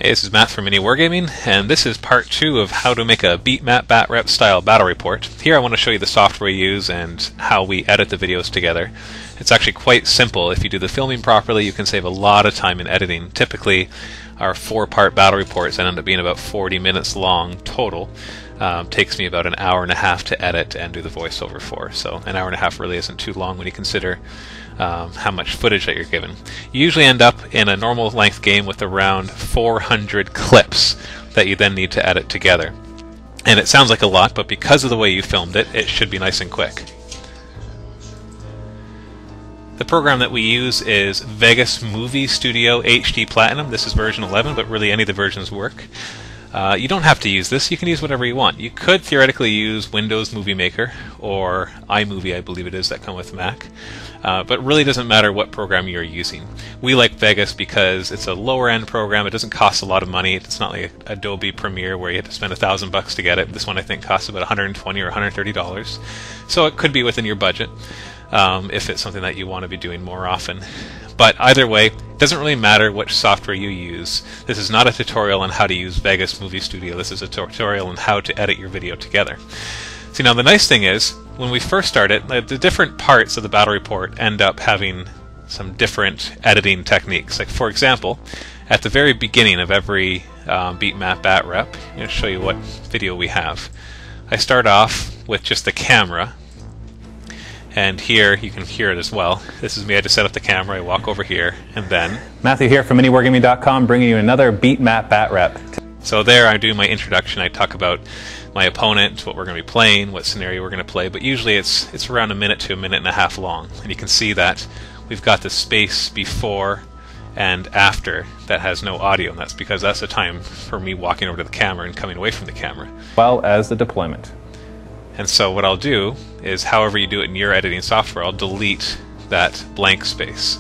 Hey, this is Matt from MiniWarGaming, and this is part 2 of how to make a beat map bat rep style battle report. Here I want to show you the software we use and how we edit the videos together. It's actually quite simple. If you do the filming properly, you can save a lot of time in editing. Typically, our 4-part battle reports end up being about 40 minutes long total. Takes me about an hour and a half to edit and do the voiceover for. So an hour and a half really isn't too long when you consider how much footage that you're given. You usually end up in a normal length game with around 400 clips that you then need to edit together. And it sounds like a lot, but because of the way you filmed it, it should be nice and quick. The program that we use is Vegas Movie Studio HD Platinum. This is version 11, but really any of the versions work. You don't have to use this. You can use whatever you want. You could theoretically use Windows Movie Maker or iMovie, I believe it is, that come with Mac. But really doesn't matter what program you're using. We like Vegas because it's a lower end program. It doesn't cost a lot of money. It's not like Adobe Premiere where you have to spend $1,000 to get it. This one I think costs about $120 or $130. So it could be within your budget if it's something that you want to be doing more often. But either way, it doesn't really matter which software you use. This is not a tutorial on how to use Vegas Movie Studio. This is a tutorial on how to edit your video together. See, now the nice thing is, when we first started, the different parts of the battle report end up having some different editing techniques. Like, for example, at the very beginning of every beat map bat rep, I'm going to show you what video we have. I start off with just the camera. And here, you can hear it as well. This is me. I just set up the camera, I walk over here, and then... Matthew here from MiniWargaming.com, bringing you another beat map bat rep. So there I do my introduction. I talk about my opponent, what we're going to be playing, what scenario we're going to play, but usually it's around a minute to a minute and a half long. And you can see that we've got the space before and after that has no audio, and that's because that's the time for me walking over to the camera and coming away from the camera. Well as the deployment. And so what I'll do is, however you do it in your editing software, I'll delete that blank space.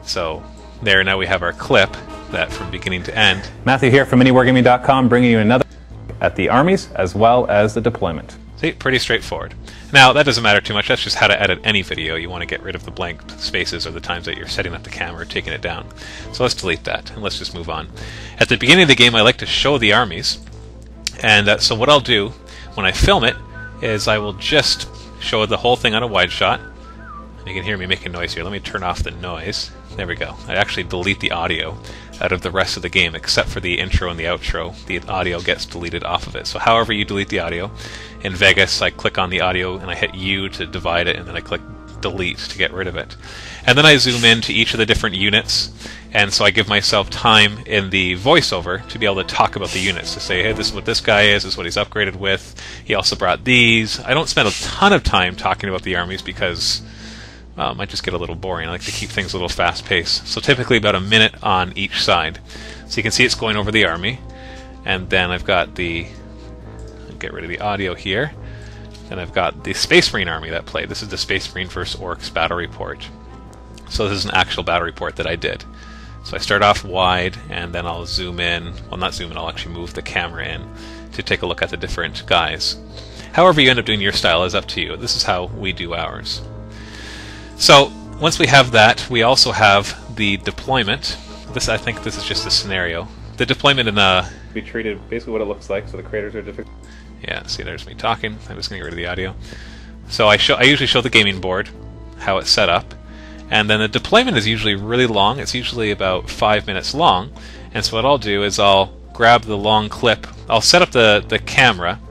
So there, now we have our clip that from beginning to end. Matthew here from MiniWargaming.com, bringing you another at the armies as well as the deployment. See, pretty straightforward. Now that doesn't matter too much. That's just how to edit any video. You want to get rid of the blank spaces or the times that you're setting up the camera or taking it down. So let's delete that and let's just move on. At the beginning of the game, I like to show the armies, and so what I'll do when I film it is I will just show the whole thing on a wide shot. You can hear me making noise here. Let me turn off the noise. There we go. I actually delete the audio out of the rest of the game, except for the intro and the outro. The audio gets deleted off of it. So however you delete the audio, in Vegas I click on the audio and I hit U to divide it, and then I click delete to get rid of it. And then I zoom in to each of the different units, and so I give myself time in the voiceover to be able to talk about the units, to say, hey, this is what this guy is, this is what he's upgraded with, he also brought these. I don't spend a ton of time talking about the armies because it might just get a little boring. I like to keep things a little fast-paced. So typically about a minute on each side. So you can see it's going over the army, and then I've got the, get rid of the audio here, then I've got the Space Marine army that played. This is the Space Marine vs. Orcs battle report. So this is an actual battle report that I did. So I start off wide, and then I'll zoom in. Well, not zoom in, I'll actually move the camera in to take a look at the different guys. However you end up doing your style is up to you. This is how we do ours. So once we have that, we also have the deployment. I think this is just a scenario. The deployment in We treated basically what it looks like, so the craters are difficult. Yeah, see, there's me talking. I'm just going to get rid of the audio. So I usually show the gaming board, how it's set up, and then the deployment is usually really long. It's usually about 5 minutes long, and so what I'll do is I'll grab the long clip. I'll set up the camera,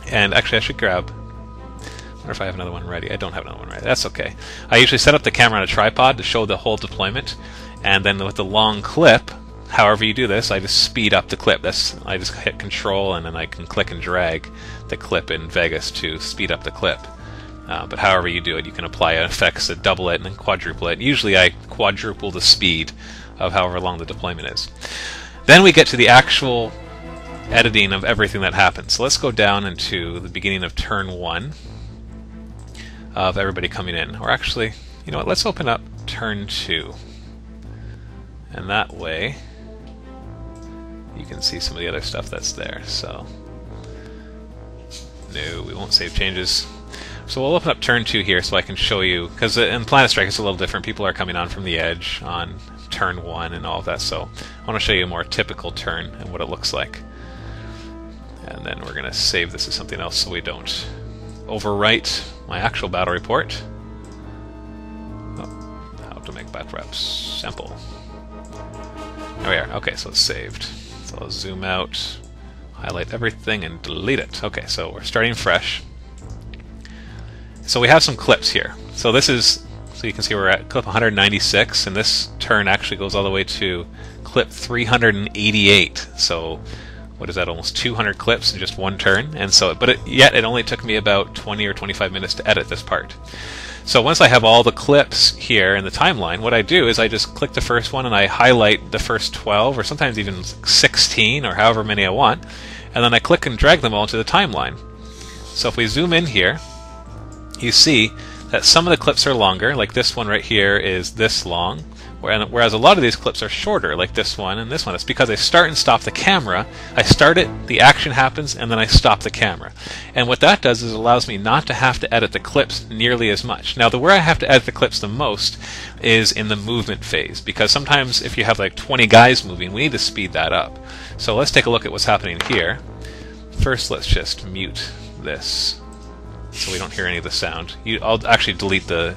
and actually I should grab... I wonder if I have another one ready. I don't have another one ready. That's okay. I usually set up the camera on a tripod to show the whole deployment, and then with the long clip, however you do this, I just speed up the clip. I just hit Control, and then I can click and drag the clip in Vegas to speed up the clip. But however you do it, you can apply effects that double it and then quadruple it. Usually I quadruple the speed of however long the deployment is. Then we get to the actual editing of everything that happens. So let's go down into the beginning of turn 1 of everybody coming in. Or actually, you know what, let's open up turn 2. And that way you can see some of the other stuff that's there. So no, we won't save changes. So we'll open up turn 2 here so I can show you, because in Planet Strike it's a little different. People are coming on from the edge on turn 1 and all of that, so I want to show you a more typical turn and what it looks like. And then we're going to save this as something else so we don't overwrite my actual battle report. Oh, how to make bat reps simple. There we are. Okay, so it's saved. So I'll zoom out, highlight everything, and delete it. Okay, so we're starting fresh. So we have some clips here. So this is, so you can see we're at clip 196, and this turn actually goes all the way to clip 388. So what is that, almost 200 clips in just one turn? And so, yet it only took me about 20 or 25 minutes to edit this part. So once I have all the clips here in the timeline, what I do is I just click the first one and I highlight the first 12 or sometimes even 16 or however many I want, and then I click and drag them all into the timeline. So if we zoom in here, you see that some of the clips are longer, like this one right here is this long, whereas a lot of these clips are shorter, like this one and this one. It's because I start and stop the camera. I start it, the action happens, and then I stop the camera. And what that does is it allows me not to have to edit the clips nearly as much. Now, where I have to edit the clips the most is in the movement phase, because sometimes if you have like 20 guys moving, we need to speed that up. So let's take a look at what's happening here. First, let's just mute this so we don't hear any of the sound. I'll actually delete the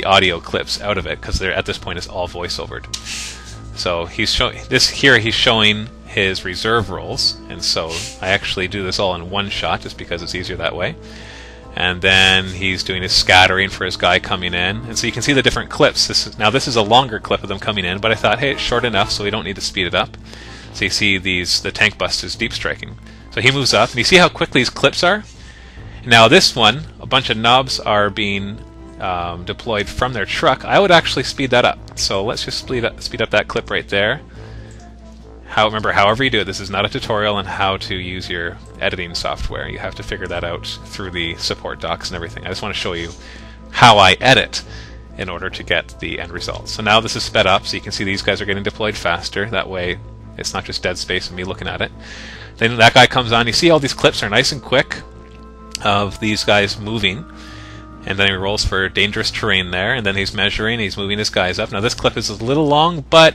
audio clips out of it because they're at this point it's all voiceovered. So he's showing this here. He's showing his reserve rolls, and so I actually do this all in one shot just because it's easier that way. And then he's doing his scattering for his guy coming in, and so you can see the different clips. This is a longer clip of them coming in, but I thought, hey, it's short enough, so we don't need to speed it up. So you see the tank busters deep striking. So he moves up, and you see how quick these clips are. Now this one, a bunch of knobs are being deployed from their truck. I would actually speed that up. So let's just speed up that clip right there. Remember, however you do it, this is not a tutorial on how to use your editing software. You have to figure that out through the support docs and everything. I just want to show you how I edit in order to get the end result. So now this is sped up, so you can see these guys are getting deployed faster. That way it's not just dead space and me looking at it. Then that guy comes on. You see all these clips are nice and quick of these guys moving, and then he rolls for dangerous terrain there, and then he's measuring, he's moving his guys up. Now this clip is a little long, but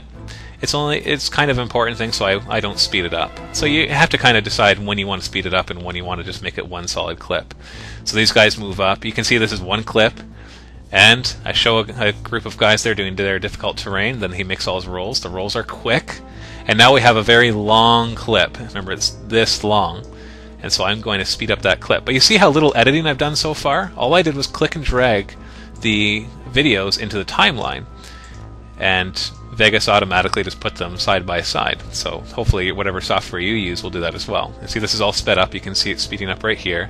it's kind of important thing, so I don't speed it up. So you have to kind of decide when you want to speed it up and when you want to just make it one solid clip. So these guys move up. You can see this is one clip, and I show a group of guys there doing their difficult terrain. Then he makes all his rolls. The rolls are quick, and now we have a very long clip. Remember, it's this long. And so I'm going to speed up that clip. But you see how little editing I've done so far? All I did was click and drag the videos into the timeline, and Vegas automatically just put them side by side. So hopefully whatever software you use will do that as well. And see, this is all sped up. You can see it speeding up right here.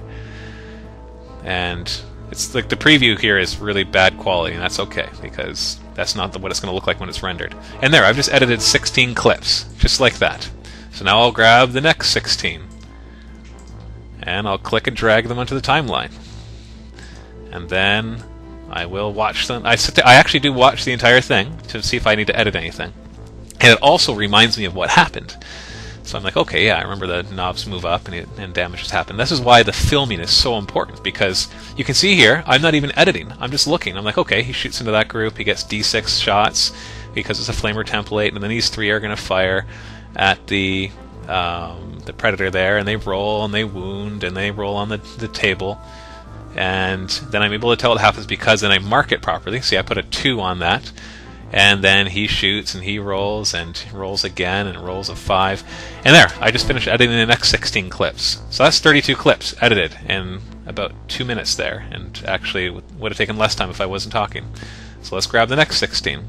And it's like the preview here is really bad quality, and that's okay, because that's not what it's going to look like when it's rendered. And there, I've just edited 16 clips, just like that. So now I'll grab the next 16. And I'll click and drag them onto the timeline. And then I will watch them. I actually do watch the entire thing to see if I need to edit anything. And it also reminds me of what happened. So I'm like, okay, yeah, I remember the knobs move up and damage has happened. This is why the filming is so important, because you can see here, I'm not even editing. I'm just looking. I'm like, okay, he shoots into that group. He gets D6 shots because it's a flamer template. And then these three are going to fire at the predator there, and they roll and they wound and they roll on the table, and then I'm able to tell what happens because then I mark it properly. See, I put a 2 on that, and then he shoots and he rolls and rolls again and rolls a 5, and there, I just finished editing the next 16 clips. So that's 32 clips edited in about 2 minutes there, and actually would have taken less time if I wasn't talking. So let's grab the next 16.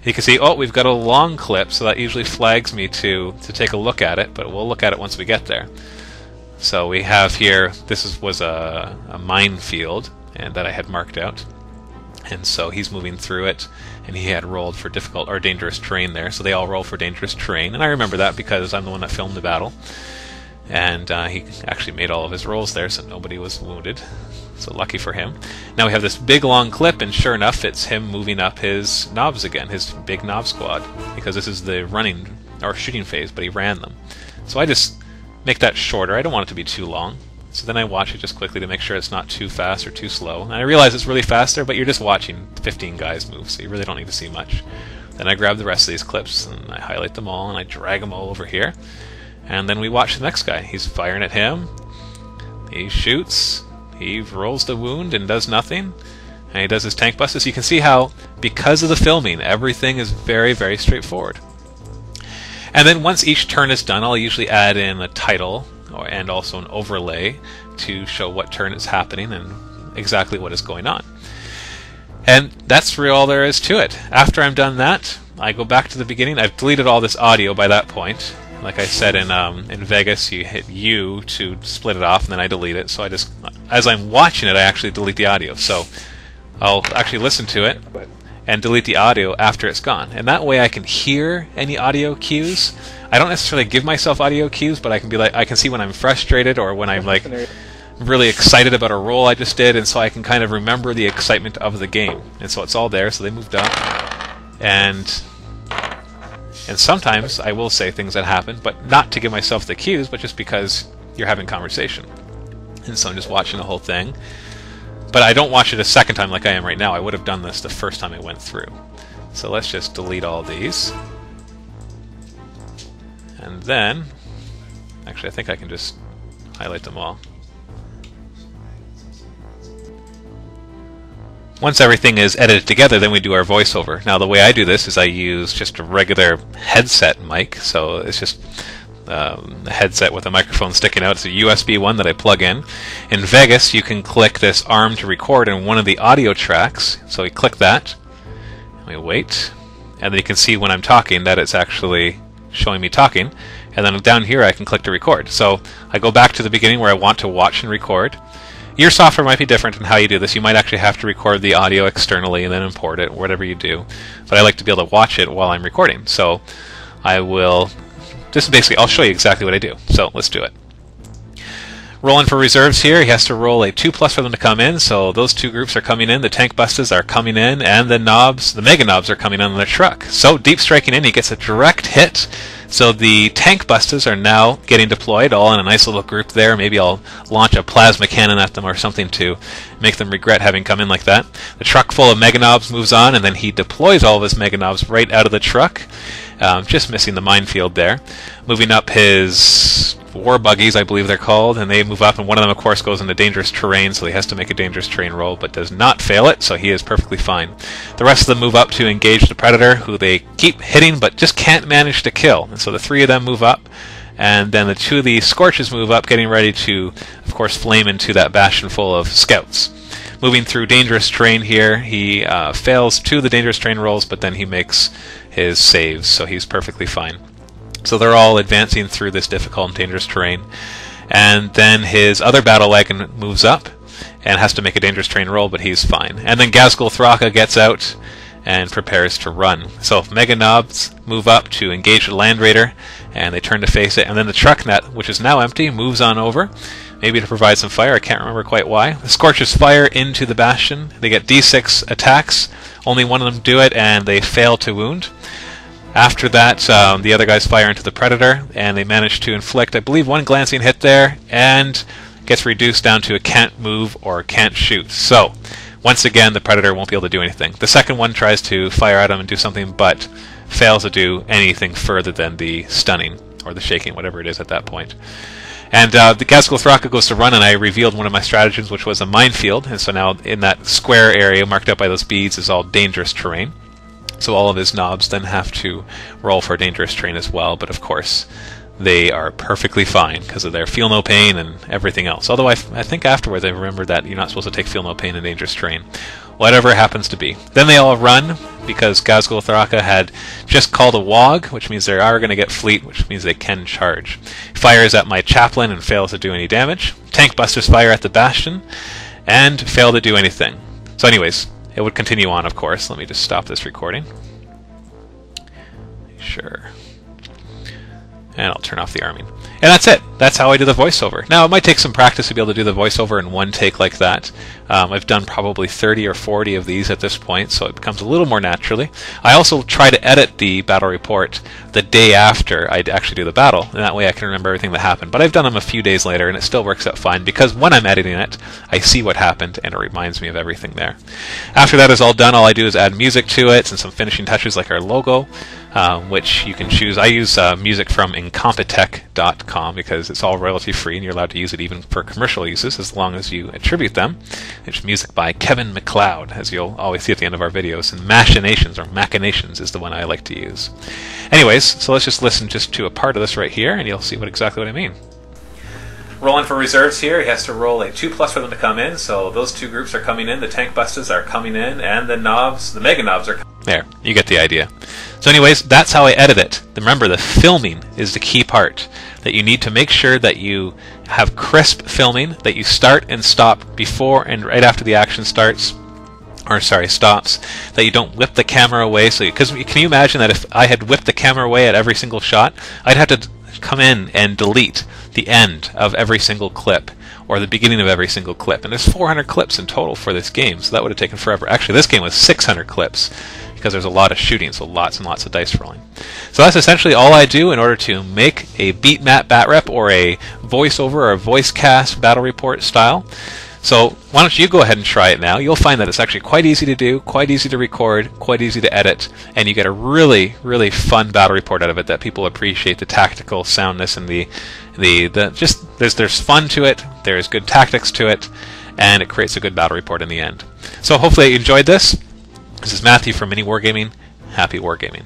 You can see, oh, we've got a long clip, so that usually flags me to take a look at it, but we'll look at it once we get there. So we have here, was a minefield and that I had marked out, and so he's moving through it, and he had rolled for difficult or dangerous terrain there, so they all roll for dangerous terrain, and I remember that because I'm the one that filmed the battle, and he actually made all of his rolls there, so nobody was wounded. So lucky for him. Now we have this big long clip, and sure enough, it's him moving up his knobs again, his big knob squad, because this is the running or shooting phase, but he ran them. So I just make that shorter. I don't want it to be too long. So then I watch it just quickly to make sure it's not too fast or too slow. And I realize it's really fast there, but you're just watching 15 guys move, so you really don't need to see much. Then I grab the rest of these clips and I highlight them all and I drag them all over here. And then we watch the next guy. He's firing at him. He shoots. He rolls the wound and does nothing. And he does his tank busts. So you can see how, because of the filming, everything is very, very straightforward. And then once each turn is done, I'll usually add in a title and also an overlay to show what turn is happening and exactly what is going on. And that's really all there is to it. After I'm done that, I go back to the beginning. I've deleted all this audio by that point. Like I said in Vegas, you hit U to split it off, and then I delete it. So I just, as I'm watching it, I actually delete the audio. So I'll actually listen to it and delete the audio after it's gone. And that way I can hear any audio cues. I don't necessarily give myself audio cues, but I can be like, I can see when I'm frustrated or when I'm like really excited about a roll I just did, and so I can kind of remember the excitement of the game. And so it's all there. So they moved up, and sometimes I will say things that happen, but not to give myself the cues, but just because you're having conversation. And so I'm just watching the whole thing. But I don't watch it a second time like I am right now. I would have done this the first time I went through. So let's just delete all these. And then, actually I think I can just highlight them all. Once everything is edited together, then we do our voiceover. Now the way I do this is I use just a regular headset mic, so it's just a headset with a microphone sticking out. It's a USB one that I plug in. In Vegas, you can click this arm to record in one of the audio tracks. So we click that, and we wait, and then you can see when I'm talking that it's actually showing me talking. And then down here I can click to record. So I go back to the beginning where I want to watch and record. Your software might be different in how you do this. You might actually have to record the audio externally and then import it, whatever you do. But I like to be able to watch it while I'm recording. So I will, just basically, I'll show you exactly what I do. So let's do it. Rolling for reserves here, he has to roll a 2+ for them to come in. So those two groups are coming in, the tank busters are coming in, and the knobs, the mega knobs are coming in on the truck. So deep striking in, he gets a direct hit. So the tank busters are now getting deployed, all in a nice little group there. Maybe I'll launch a plasma cannon at them or something to make them regret having come in like that. The truck full of mega knobs moves on, and then he deploys all of his mega knobs right out of the truck. Just missing the minefield there. Moving up his war buggies, I believe they're called, and they move up, and one of them of course goes into dangerous terrain, so he has to make a dangerous terrain roll, but does not fail it, so he is perfectly fine. The rest of them move up to engage the predator, who they keep hitting but just can't manage to kill. And so the 3 of them move up, and then the 2 of the Scorches move up, getting ready to, of course, flame into that bastion full of scouts. Moving through dangerous terrain here, he fails 2 of the dangerous terrain rolls, but then he makes his saves, so he's perfectly fine. So they're all advancing through this difficult and dangerous terrain. And then his other battle wagon moves up and has to make a dangerous terrain roll, but he's fine. And then Ghazghkull Thraka gets out and prepares to run. So Mega Knobs move up to engage the Land Raider, and they turn to face it. And then the truck net, which is now empty, moves on over, maybe to provide some fire. I can't remember quite why. The Scorches fire into the bastion. They get D6 attacks. Only one of them do it, and they fail to wound. After that, the other guys fire into the Predator, and they manage to inflict, I believe, 1 glancing hit there, and gets reduced down to a can't move or can't shoot. So, once again, the Predator won't be able to do anything. The second one tries to fire at him and do something, but fails to do anything further than the stunning, or the shaking, whatever it is at that point. And the Ghazghkull Thraka goes to run, and I revealed one of my stratagems, which was a minefield, and so now in that square area marked out by those beads is all dangerous terrain. So all of his knobs then have to roll for dangerous terrain as well, but of course they are perfectly fine because of their feel no pain and everything else. Although I think afterwards I remembered that you're not supposed to take feel no pain in dangerous terrain. Whatever it happens to be. Then they all run because Ghazghkull Thraka had just called a WOG, which means they are going to get fleet, which means they can charge. Fires at my chaplain and fails to do any damage. Tank busters fire at the bastion and fail to do anything. So anyways, it would continue on, of course. Let me just stop this recording. Sure. And I'll turn off the arming. And that's it. That's how I do the voiceover. Now, it might take some practice to be able to do the voiceover in one take like that. I've done probably 30 or 40 of these at this point, so it becomes a little more naturally. I also try to edit the battle report the day after I actually do the battle, and that way I can remember everything that happened. But I've done them a few days later, and it still works out fine, because when I'm editing it, I see what happened, and it reminds me of everything there. After that is all done, all I do is add music to it, and some finishing touches like our logo, which you can choose. I use music from incompetech.com because it's all royalty free and you're allowed to use it even for commercial uses as long as you attribute them. It's music by Kevin MacLeod, as you'll always see at the end of our videos, and Machinations is the one I like to use. Anyways, so let's just listen just to a part of this right here and you'll see exactly what I mean. Rolling for reserves here, he has to roll a 2+ for them to come in, so those two groups are coming in, the tank busses are coming in, and the mega knobs are coming in. There, you get the idea. So anyways, that's how I edit it. Remember, the filming is the key part, that you need to make sure that you have crisp filming, that you start and stop before and right after the action starts, or sorry, stops, that you don't whip the camera away. So, because can you imagine that if I had whipped the camera away at every single shot, I'd have to come in and delete the end of every single clip or the beginning of every single clip, and there's 400 clips in total for this game, so that would have taken forever. Actually, this game was 600 clips because there's a lot of shooting, so lots and lots of dice rolling. So that's essentially all I do in order to make a beat map bat rep or a voiceover or a voice cast battle report style. So why don't you go ahead and try it now. You'll find that it's actually quite easy to do, quite easy to record, quite easy to edit, and you get a really, really fun battle report out of it that people appreciate, the tactical soundness and there's fun to it, there's good tactics to it, and it creates a good battle report in the end. So hopefully you enjoyed this. This is Matthew from MiniWarGaming. Happy wargaming.